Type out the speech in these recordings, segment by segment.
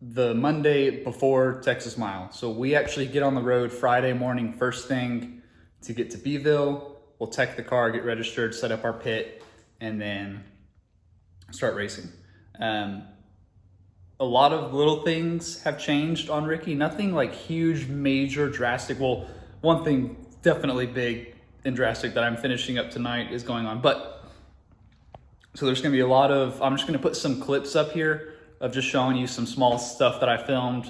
the Monday before Texas Mile. So we actually get on the road Friday morning, first thing to get to Beeville. We'll tech the car, get registered, set up our pit, and then start racing. A lot of little things have changed on Ricky. Nothing like huge, major, drastic. Well, one thing definitely big and drastic that I'm finishing up tonight is going on. But so there's gonna be a lot of, I'm just gonna put some clips up here of just showing you some small stuff that I filmed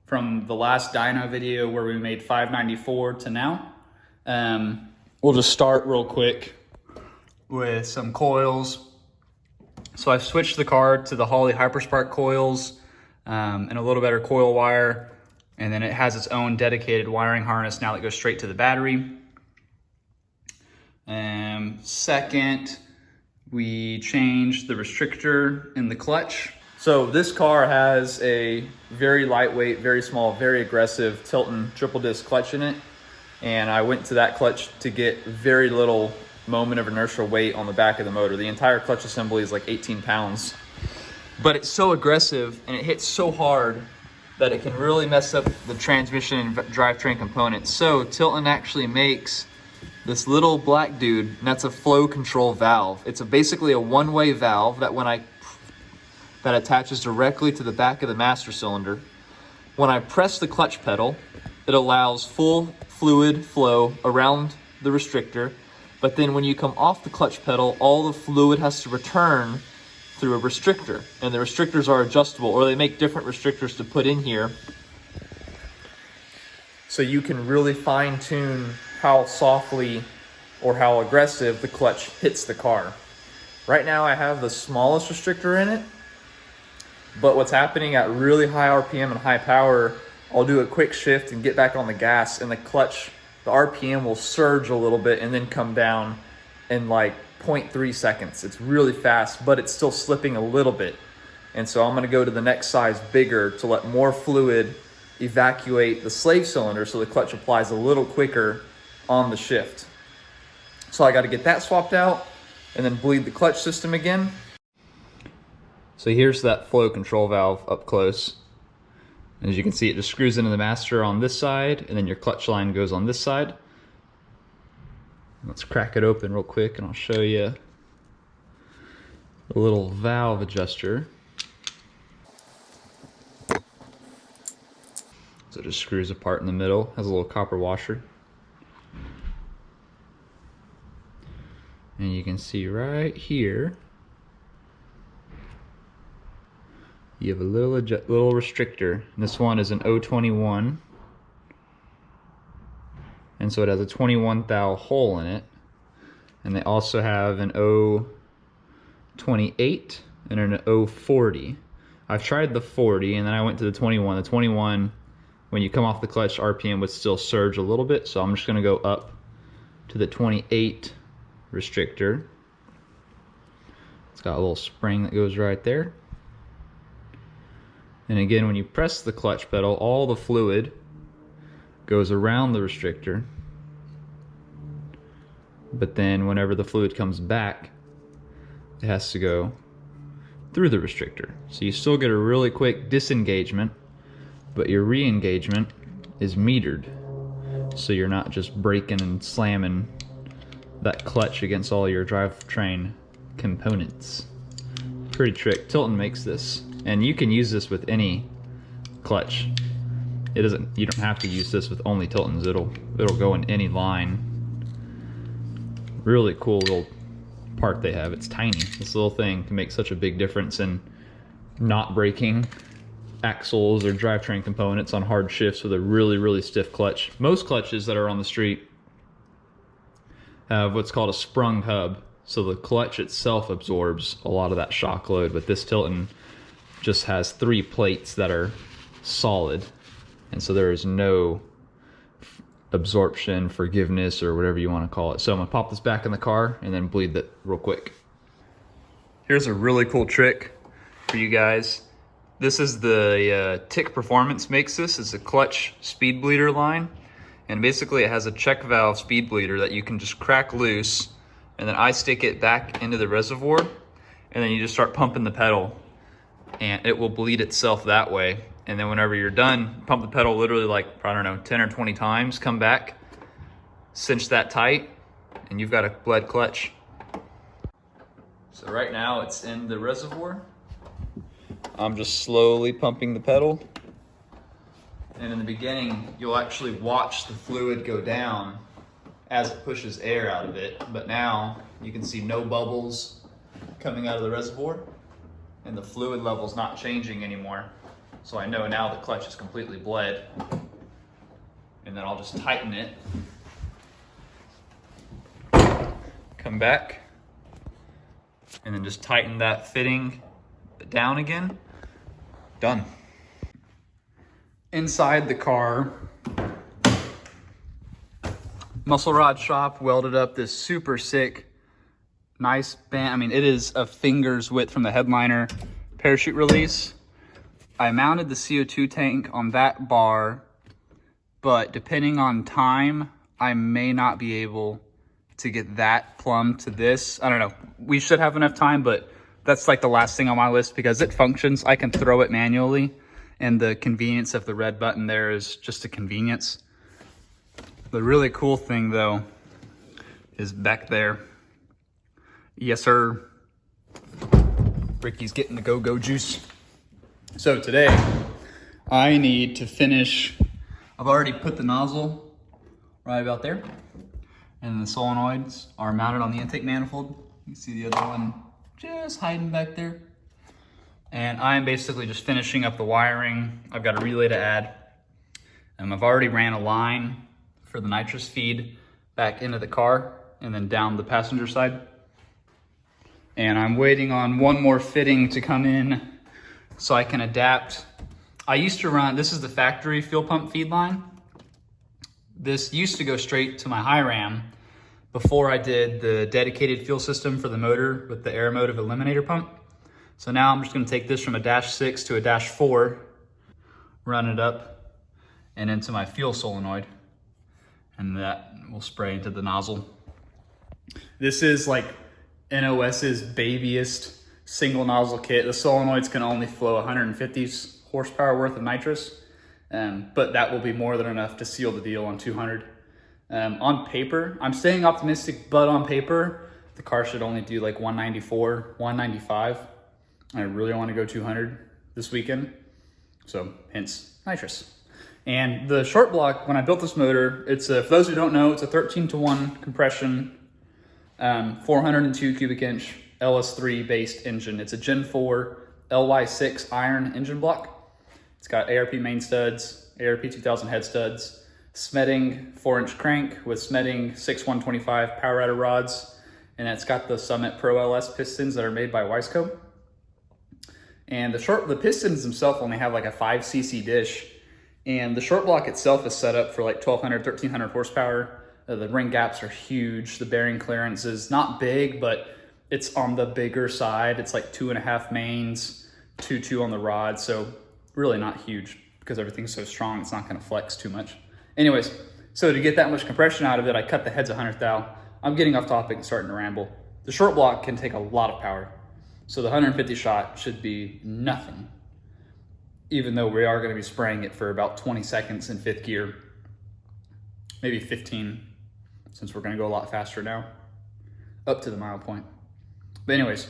from the last dyno video where we made 594 to now. We'll just start real quick with some coils. So I've switched the car to the Holley Hyperspark coils and a little better coil wire. And then it has its own dedicated wiring harness now that goes straight to the battery. Second, we changed the restrictor in the clutch. So this car has a very lightweight, very small, very aggressive Tilton triple disc clutch in it. And I went to that clutch to get very little moment of inertial weight on the back of the motor. The entire clutch assembly is like 18 pounds. But it's so aggressive and it hits so hard that it can really mess up the transmission and drivetrain components. So Tilton actually makes this little black dude, and that's a flow control valve. It's basically a one-way valve that that attaches directly to the back of the master cylinder. When I press the clutch pedal, it allows full fluid flow around the restrictor. But then when you come off the clutch pedal, all the fluid has to return through a restrictor. And the restrictors are adjustable, or they make different restrictors to put in here. So you can really fine tune how softly or how aggressive the clutch hits the car. Right now I have the smallest restrictor in it, but what's happening at really high RPM and high power, I'll do a quick shift and get back on the gas and the clutch, the RPM will surge a little bit and then come down in like 0.3 seconds. It's really fast, but it's still slipping a little bit. And so I'm gonna go to the next size bigger to let more fluid evacuate the slave cylinder so the clutch applies a little quicker on the shift. So I got to get that swapped out and then bleed the clutch system again. So here's that flow control valve up close. As you can see, it just screws into the master on this side and then your clutch line goes on this side. Let's crack it open real quick and I'll show you a little valve adjuster. So it just screws apart in the middle, has a little copper washer. And you can see right here, you have a little restrictor. And this one is an 021. And so it has a 21 thou hole in it. And they also have an 028 and an 040. I've tried the 40 and then I went to the 21. The 21, when you come off the clutch, RPM would still surge a little bit. So I'm just gonna go up to the 28 restrictor. It's got a little spring that goes right there. And again, when you press the clutch pedal, all the fluid goes around the restrictor. But then whenever the fluid comes back, it has to go through the restrictor. So you still get a really quick disengagement, but your re-engagement is metered. So you're not just breaking and slamming that clutch against all your drivetrain components. Pretty trick. Tilton makes this, and you can use this with any clutch. You don't have to use this with only Tiltons. It'll go in any line. Really cool little part they have. It's tiny. This little thing can make such a big difference in not breaking axles or drivetrain components on hard shifts with a really stiff clutch. Most clutches that are on the street have what's called a sprung hub, so the clutch itself absorbs a lot of that shock load, but this Tilton just has 3 plates that are solid, and so there is no absorption, forgiveness, or whatever you want to call it. So I'm gonna pop this back in the car and then bleed that real quick. Here's a really cool trick for you guys. This is the Tick Performance makes this. It's a clutch speed bleeder line. And basically it has a check valve speed bleeder that you can just crack loose, and then I stick it back into the reservoir, and then you just start pumping the pedal. and it will bleed itself that way. And then whenever you're done, pump the pedal literally like, I don't know, 10 or 20 times, come back, cinch that tight, and you've got a bled clutch. So right now it's in the reservoir. I'm just slowly pumping the pedal. And in the beginning, you'll actually watch the fluid go down as it pushes air out of it. But now you can see no bubbles coming out of the reservoir, and the fluid level's not changing anymore. So I know now the clutch is completely bled. And then I'll just tighten it. Come back, and then just tighten that fitting down again. Done. Inside the car, Muscle Rod Shop welded up this super sick, nice band. I mean, it is a finger's width from the headliner parachute release. I mounted the CO2 tank on that bar, but depending on time, I may not be able to get that plumb to this. I don't know. We should have enough time, but that's like the last thing on my list because it functions. I can throw it manually, and the convenience of the red button there is just a convenience. The really cool thing though is back there. Yes, sir. Ricky's getting the go-go juice. So today I need to finish. I've already put the nozzle right about there, and the solenoids are mounted on the intake manifold. You can see the other one just hiding back there. And I'm basically just finishing up the wiring. I've got a relay to add. I've already ran a line for the nitrous feed back into the car and then down the passenger side. And I'm waiting on one more fitting to come in so I can adapt. I used to run, this is the factory fuel pump feed line. This used to go straight to my high ram before I did the dedicated fuel system for the motor with the Aeromotive eliminator pump. So now I'm just gonna take this from a -6 to a -4, run it up and into my fuel solenoid, and that will spray into the nozzle. This is like NOS's babyest single nozzle kit. The solenoids can only flow 150 horsepower worth of nitrous, but that will be more than enough to seal the deal on 200. On paper, I'm staying optimistic, but on paper, the car should only do like 194, 195. I really want to go 200 this weekend, so hence nitrous. And the short block, when I built this motor, it's a, for those who don't know, it's a 13-to-1 compression, 402 cubic inch LS3 based engine. It's a Gen 4 LY6 iron engine block. It's got ARP main studs, ARP 2000 head studs, Smedding 4-inch crank with Smedding 6125 power rider rods, and it's got the Summit Pro LS pistons that are made by Wiseco. And the pistons themselves only have like a 5cc dish, and the short block itself is set up for like 1200, 1300 horsepower. The ring gaps are huge. The bearing clearance is not big, but it's on the bigger side. It's like 2.5 mains, 2 on the rod. So really not huge because everything's so strong. It's not gonna flex too much. Anyways, so to get that much compression out of it, I cut the heads 100 thou. I'm getting off topic and starting to ramble. The short block can take a lot of power. So the 150 shot should be nothing, even though we are gonna be spraying it for about 20 seconds in 5th gear, maybe 15, since we're gonna go a lot faster now, up to the mile point. But anyways,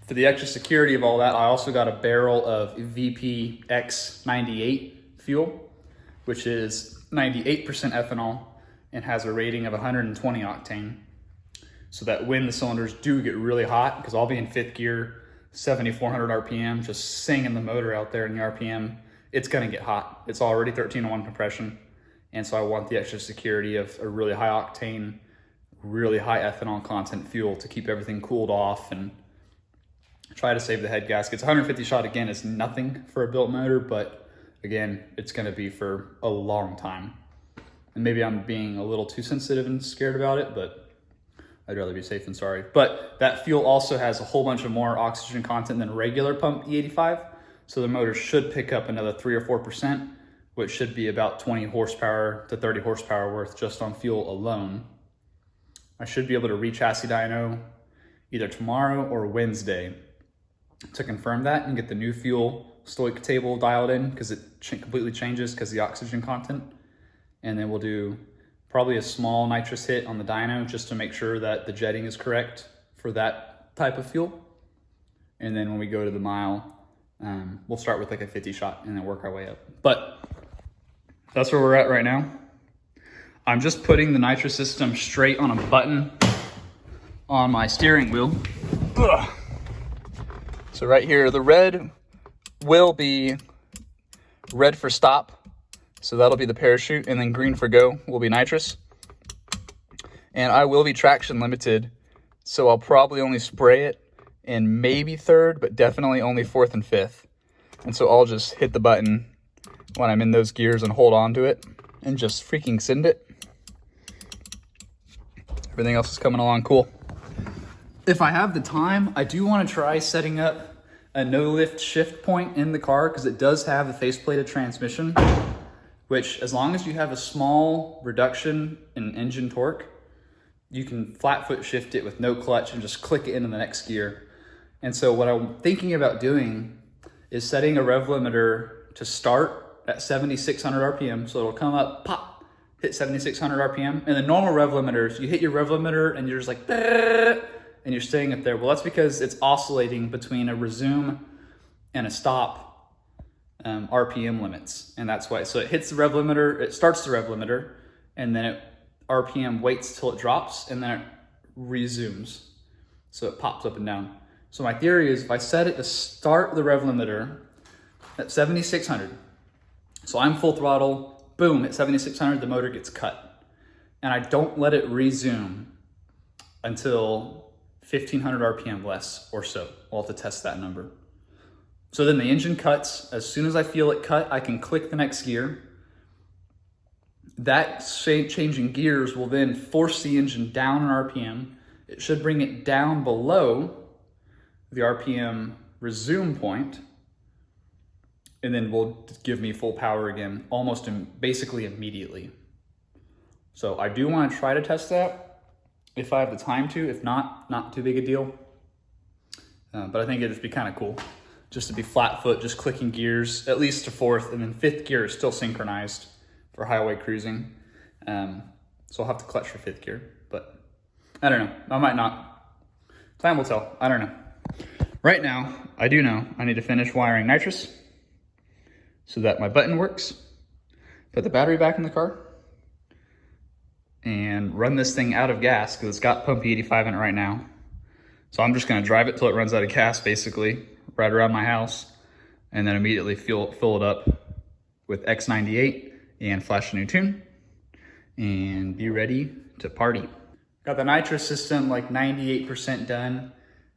for the extra security of all that, I also got a barrel of VPX98 fuel, which is 98% ethanol and has a rating of 120 octane. So that when the cylinders do get really hot, because I'll be in 5th gear, 7,400 RPM, just singing the motor out there in the RPM, it's gonna get hot. It's already 13-to-1 compression. And so I want the extra security of a really high octane, really high ethanol content fuel to keep everything cooled off and try to save the head gaskets. 150 shot again is nothing for a built motor, but again, it's gonna be for a long time. And maybe I'm being a little too sensitive and scared about it, but I'd rather be safe than sorry. But that fuel also has a whole bunch of more oxygen content than regular pump E85. So the motor should pick up another 3 or 4%, which should be about 20 horsepower to 30 horsepower worth just on fuel alone. I should be able to re-chassis dyno either tomorrow or Wednesday. to confirm that and get the new fuel stoic table dialed in, because it completely changes because the oxygen content. And then we'll do probably a small nitrous hit on the dyno just to make sure that the jetting is correct for that type of fuel. And then when we go to the mile, we'll start with like a 50 shot and then work our way up. But that's where we're at right now. I'm just putting the nitrous system straight on a button on my steering wheel. Ugh. So right here, the red will be red for stop. So that'll be the parachute, and then green for go will be nitrous. And I will be traction limited, so I'll probably only spray it in maybe third, but definitely only fourth and fifth. And so I'll just hit the button when I'm in those gears and hold on to it and just freaking send it. Everything else is coming along cool. If I have the time, I do want to try setting up a no lift shift point in the car, because it does have a faceplated transmission, which as long as you have a small reduction in engine torque, you can flat foot shift it with no clutch and just click it into the next gear. And so what I'm thinking about doing is setting a rev limiter to start at 7,600 RPM. So it'll come up, pop, hit 7,600 RPM. And the normal rev limiters, you hit your rev limiter and you're just like, and you're staying up there. Well, that's because it's oscillating between a resume and a stop RPM limits. And that's why. So it hits the rev limiter, it starts the rev limiter, and then it RPM waits till it drops, and then it resumes. So it pops up and down. So my theory is if I set it to start the rev limiter at 7,600, so I'm full throttle, boom, at 7,600, the motor gets cut. And I don't let it resume until 1,500 RPM less or so. We'll have to test that number. So then the engine cuts. As soon as I feel it cut, I can click the next gear. That changing gears will then force the engine down in RPM. It should bring it down below the RPM resume point, and then will give me full power again, almost basically immediately. So I do want to try to test that if I have the time to. If not too big a deal. But I think it'd just be kind of cool just to be flat foot, just clicking gears, at least to fourth, and then fifth gear is still synchronized for highway cruising. So I'll have to clutch for fifth gear, but I don't know. I might not. Time will tell. I don't know. Right now, I do know I need to finish wiring nitrous so that my button works, put the battery back in the car, and run this thing out of gas, because it's got pump 85 in it right now. So I'm just gonna drive it till it runs out of gas, basically, right around my house, and then immediately fill it up with X98 and flash a new tune, and be ready to party. Got the nitrous system like 98% done.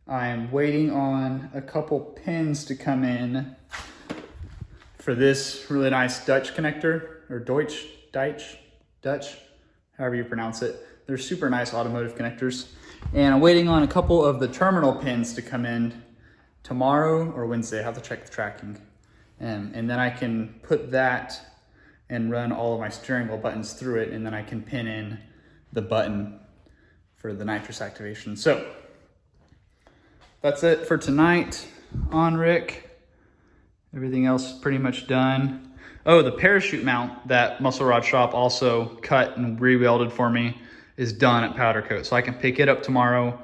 I'm waiting on a couple pins to come in for this really nice Dutch connector, or Dutch, however you pronounce it. They're super nice automotive connectors. And I'm waiting on a couple of the terminal pins to come in tomorrow or Wednesday. I have to check the tracking. And then I can put that and run all of my steering wheel buttons through it, and then I can pin in the button for the nitrous activation. So that's it for tonight on Rick. Everything else is pretty much done. Oh, the parachute mount that Muscle Rod Shop also cut and re-welded for me is done at powder coat. So I can pick it up tomorrow,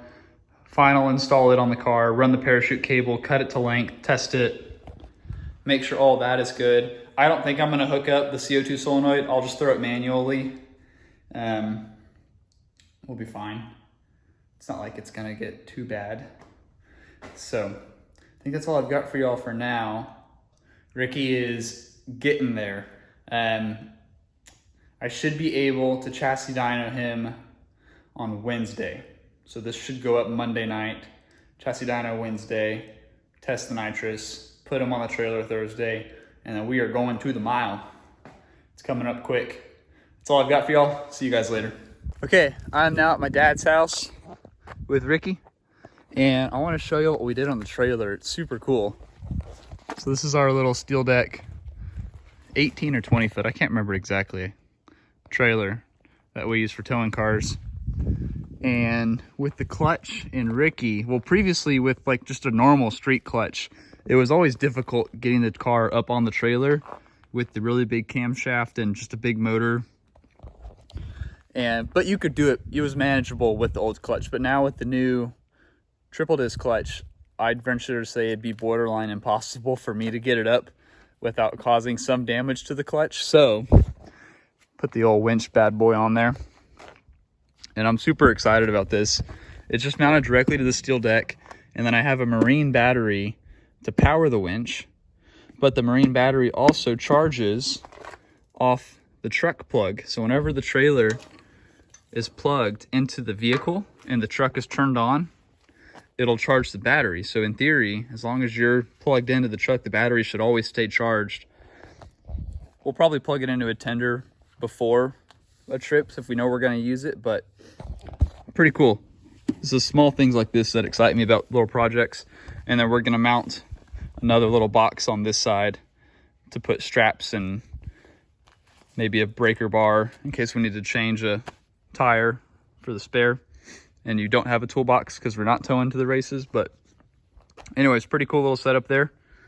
final install it on the car, run the parachute cable, cut it to length, test it, make sure all that is good. I don't think I'm gonna hook up the CO2 solenoid. I'll just throw it manually. We'll be fine. It's not like it's gonna get too bad. So I think that's all I've got for y'all for now. Ricky is getting there. I should be able to chassis dyno him on Wednesday. So this should go up Monday night. Chassis dyno Wednesday, test the nitrous, put him on the trailer Thursday, and then we are going to the mile. It's coming up quick. That's all I've got for y'all. See you guys later. Okay, I'm now at my dad's house with Ricky, and I want to show you what we did on the trailer. It's super cool. So this is our little steel deck, 18 or 20 foot, I can't remember exactly, trailer that we use for towing cars. And with the clutch in Ricky, well, previously with like just a normal street clutch, it was always difficult getting the car up on the trailer with the really big camshaft and just a big motor. But you could do it. It was manageable with the old clutch. But now with the new triple disc clutch, I'd venture to say it'd be borderline impossible for me to get it up without causing some damage to the clutch. So put the old winch bad boy on there. And I'm super excited about this. It's just mounted directly to the steel deck. And then I have a marine battery to power the winch. But the marine battery also charges off the truck plug. So whenever the trailer is plugged into the vehicle and the truck is turned on, it'll charge the battery. So in theory, as long as you're plugged into the truck, the battery should always stay charged. We'll probably plug it into a tender before a trip if we know we're going to use it, but pretty cool. This is small things like this that excite me about little projects. And then we're going to mount another little box on this side to put straps and maybe a breaker bar in case we need to change a tire for the spare and you don't have a toolbox because we're not towing to the races. But anyways, pretty cool little setup there.